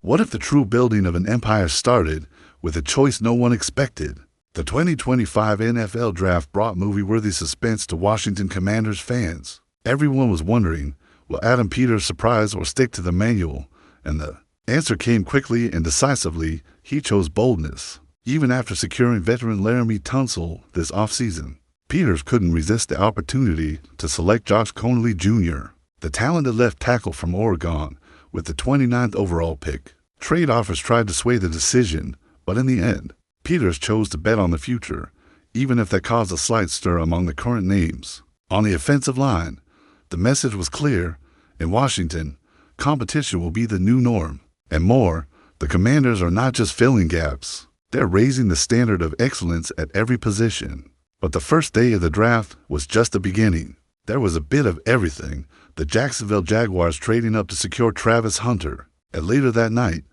What if the true building of an empire started with a choice no one expected? The 2025 NFL Draft brought movie-worthy suspense to Washington Commanders fans. Everyone was wondering, will Adam Peters surprise or stick to the manual? And the answer came quickly and decisively. He chose boldness. Even after securing veteran Laramie Tunsil this offseason, Peters couldn't resist the opportunity to select Josh Conley Jr., the talented left tackle from Oregon, with the 29th overall pick. Trade offers tried to sway the decision, but in the end, Peters chose to bet on the future, even if that caused a slight stir among the current names. On the offensive line, the message was clear. In Washington, competition will be the new norm. And more, the Commanders are not just filling gaps. They're raising the standard of excellence at every position. But the first day of the draft was just the beginning. There was a bit of everything. The Jacksonville Jaguars trading up to secure Travis Hunter, and later that night,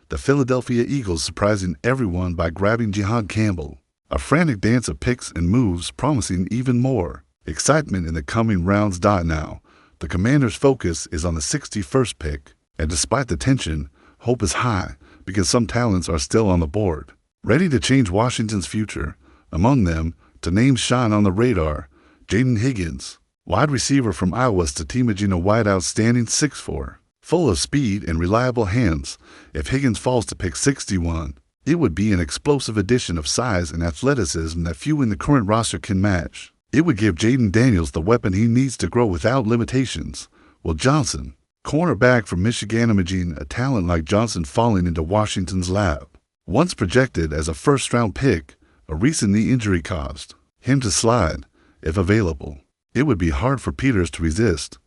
the Philadelphia Eagles surprising everyone by grabbing Jihad Campbell. A frantic dance of picks and moves promising even more excitement in the coming rounds. Now, the Commanders' focus is on the 61st pick, and despite the tension, hope is high because some talents are still on the board, ready to change Washington's future. Among them, to names shine on the radar, Jaden Higgins, wide receiver from Iowa, State, imaging a wideout standing 6'4", full of speed and reliable hands. If Higgins falls to pick 61, it would be an explosive addition of size and athleticism that few in the current roster can match. It would give Jaden Daniels the weapon he needs to grow without limitations. Will Johnson, cornerback from Michigan, imaging a talent like Johnson falling into Washington's lap. Once projected as a first-round pick, a recent knee injury caused him to slide, if available. It would be hard for Peters to resist,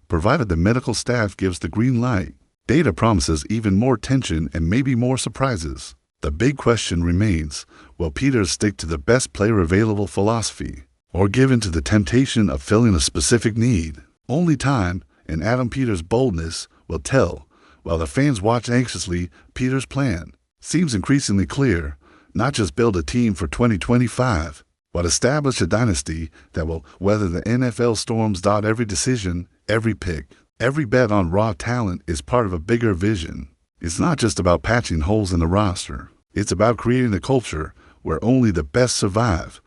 provided the medical staff gives the green light. Data promises even more tension and maybe more surprises. The big question remains, will Peters stick to the best player available philosophy, or give in to the temptation of filling a specific need? Only time and Adam Peters' boldness will tell. While the fans watch anxiously, Peters' plan seems increasingly clear: not just build a team for 2025, but establish a dynasty that will weather the NFL storms. Every decision, every pick, every bet on raw talent is part of a bigger vision. It's not just about patching holes in the roster. It's about creating a culture where only the best survive,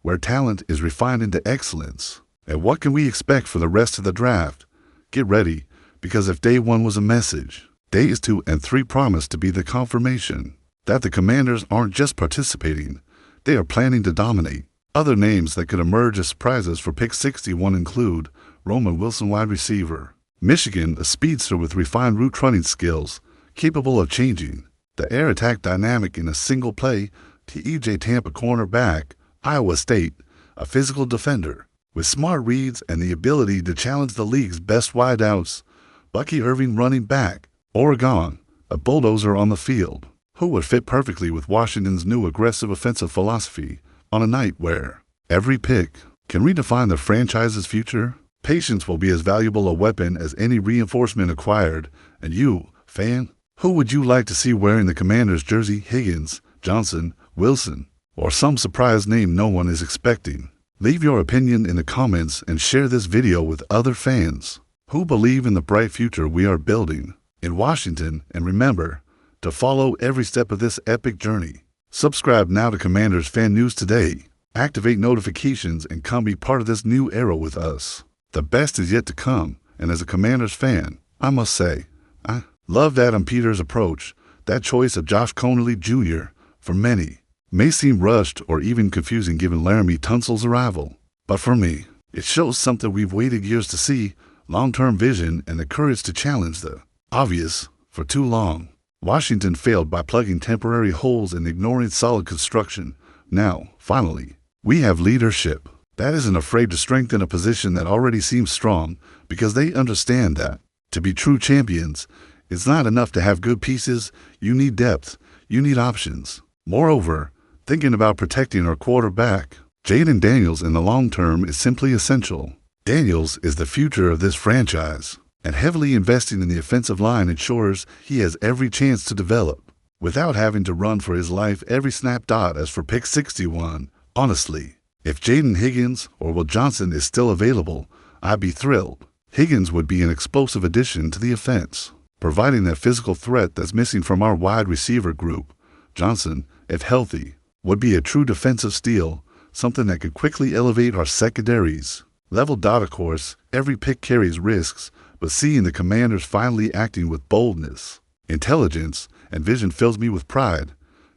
where talent is refined into excellence. And what can we expect for the rest of the draft? Get ready, because if day 1 was a message, days 2 and 3 promise to be the confirmation that the Commanders aren't just participating, they are planning to dominate. Other names that could emerge as surprises for pick 61 include Roman Wilson, wide receiver, Michigan, a speedster with refined route running skills, capable of changing the air attack dynamic in a single play. TJ Tampa, cornerback, Iowa State, a physical defender with smart reads and the ability to challenge the league's best wideouts. Bucky Irving, running back, Oregon, a bulldozer on the field, who would fit perfectly with Washington's new aggressive offensive philosophy on a night where every pick can redefine the franchise's future. Patience will be as valuable a weapon as any reinforcement acquired. And you, fan, who would you like to see wearing the Commanders jersey? Higgins, Johnson, Wilson, or some surprise name no one is expecting? Leave your opinion in the comments and share this video with other fans who believe in the bright future we are building in Washington. And remember to follow every step of this epic journey. Subscribe now to Commanders Fan News today. Activate notifications and come be part of this new era with us. The best is yet to come, and as a Commanders fan, I must say, I loved Adam Peters' approach. That choice of Josh Conley Jr., for many, may seem rushed or even confusing given Laramie Tunsil's arrival. But for me, it shows something we've waited years to see: long-term vision and the courage to challenge the obvious. For too long, Washington failed by plugging temporary holes and ignoring solid construction. Now, finally, we have leadership that isn't afraid to strengthen a position that already seems strong, because they understand that to be true champions, it's not enough to have good pieces. You need depth. You need options. Moreover, thinking about protecting our quarterback, Jaden Daniels, in the long term is simply essential. Daniels is the future of this franchise, and heavily investing in the offensive line ensures he has every chance to develop without having to run for his life every snap. As for pick 61, honestly, if Jaden Higgins or Will Johnson is still available, I'd be thrilled. Higgins would be an explosive addition to the offense, providing that physical threat that's missing from our wide receiver group. Johnson, if healthy, would be a true defensive steal, something that could quickly elevate our secondaries. Level. Of course, every pick carries risks, but seeing the Commanders finally acting with boldness, intelligence, and vision fills me with pride.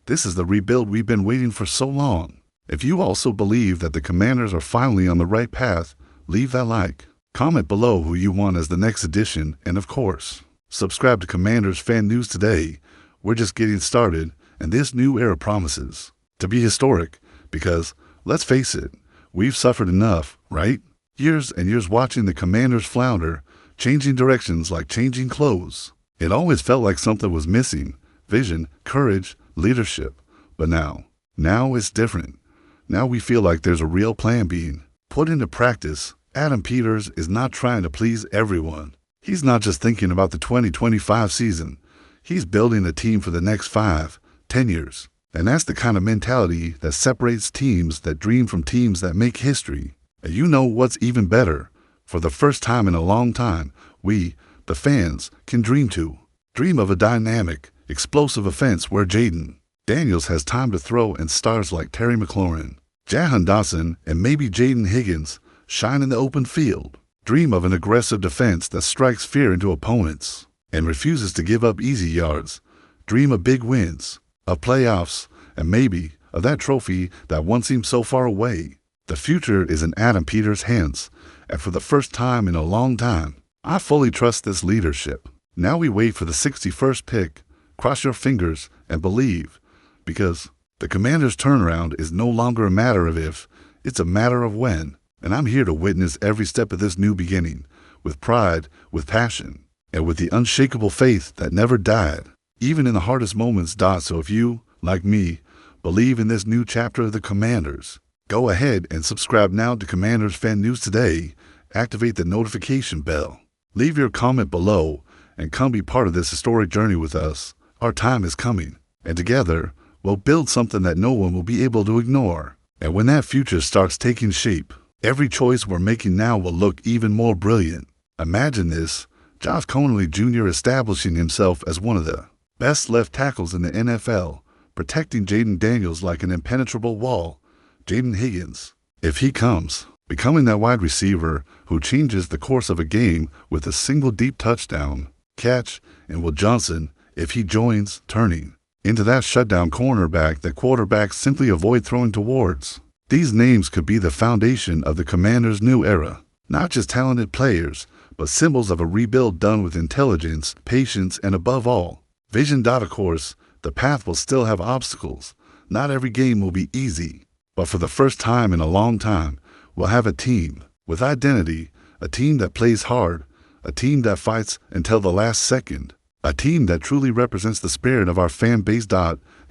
This is the rebuild we've been waiting for so long. If you also believe that the Commanders are finally on the right path, leave that like. Comment below who you want as the next edition, and of course, subscribe to Commanders Fan News today. We're just getting started, and this new era promises to be historic because, let's face it, we've suffered enough, right? Years and years watching the Commanders flounder, changing directions like changing clothes. It always felt like something was missing: vision, courage, leadership. But now it's different. Now we feel like there's a real plan being put into practice. Adam Peters is not trying to please everyone. He's not just thinking about the 2025 season. He's building a team for the next 5, 10 years. And that's the kind of mentality that separates teams that dream from teams that make history. And you know what's even better? For the first time in a long time, we, the fans, can dream too. Dream of a dynamic, explosive offense where Jaden Daniels has time to throw and stars like Terry McLaurin, Jahan Dotson, and maybe Jaden Higgins shine in the open field. Dream of an aggressive defense that strikes fear into opponents and refuses to give up easy yards. Dream of big wins, of playoffs, and maybe of that trophy that once seemed so far away. The future is in Adam Peters' hands, and for the first time in a long time, I fully trust this leadership. Now we wait for the 61st pick. Cross your fingers and believe, because the Commanders' turnaround is no longer a matter of if, it's a matter of when. And I'm here to witness every step of this new beginning, with pride, with passion, and with the unshakable faith that never died, even in the hardest moments. So if you, like me, believe in this new chapter of the Commanders, go ahead and subscribe now to Commanders Fan News today. Activate the notification bell. Leave your comment below and come be part of this historic journey with us. Our time is coming, and together, we'll build something that no one will be able to ignore. And when that future starts taking shape, every choice we're making now will look even more brilliant. Imagine this: Josh Conley Jr. establishing himself as one of the best left tackles in the NFL, protecting Jaden Daniels like an impenetrable wall. Jaden Higgins, if he comes, becoming that wide receiver who changes the course of a game with a single deep touchdown catch, and Will Johnson, if he joins, turning into that shutdown cornerback that quarterbacks simply avoid throwing towards. These names could be the foundation of the Commanders' new era. Not just talented players, but symbols of a rebuild done with intelligence, patience, and above all, vision. Of course, the path will still have obstacles. Not every game will be easy. But for the first time in a long time, we'll have a team with identity, a team that plays hard, a team that fights until the last second, a team that truly represents the spirit of our fan base.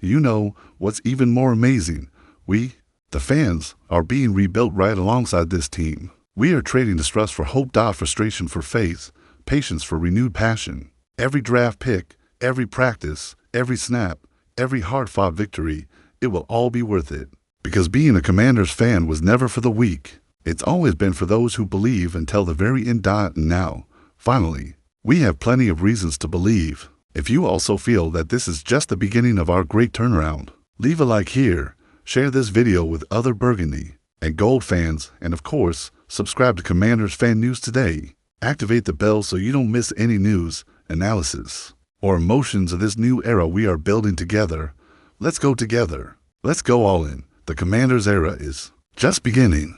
You know what's even more amazing? We, the fans, are being rebuilt right alongside this team. We are trading distrust for hope. Frustration for faith, patience for renewed passion. Every draft pick, every practice, every snap, every hard-fought victory, it will all be worth it. Because being a Commanders fan was never for the weak. It's always been for those who believe until the very end. And now, finally, we have plenty of reasons to believe. If you also feel that this is just the beginning of our great turnaround, leave a like here, share this video with other Burgundy and Gold fans, and of course, subscribe to Commanders Fan News today. Activate the bell so you don't miss any news, analysis, or emotions of this new era we are building together. Let's go together. Let's go all in. The Commanders era is just beginning.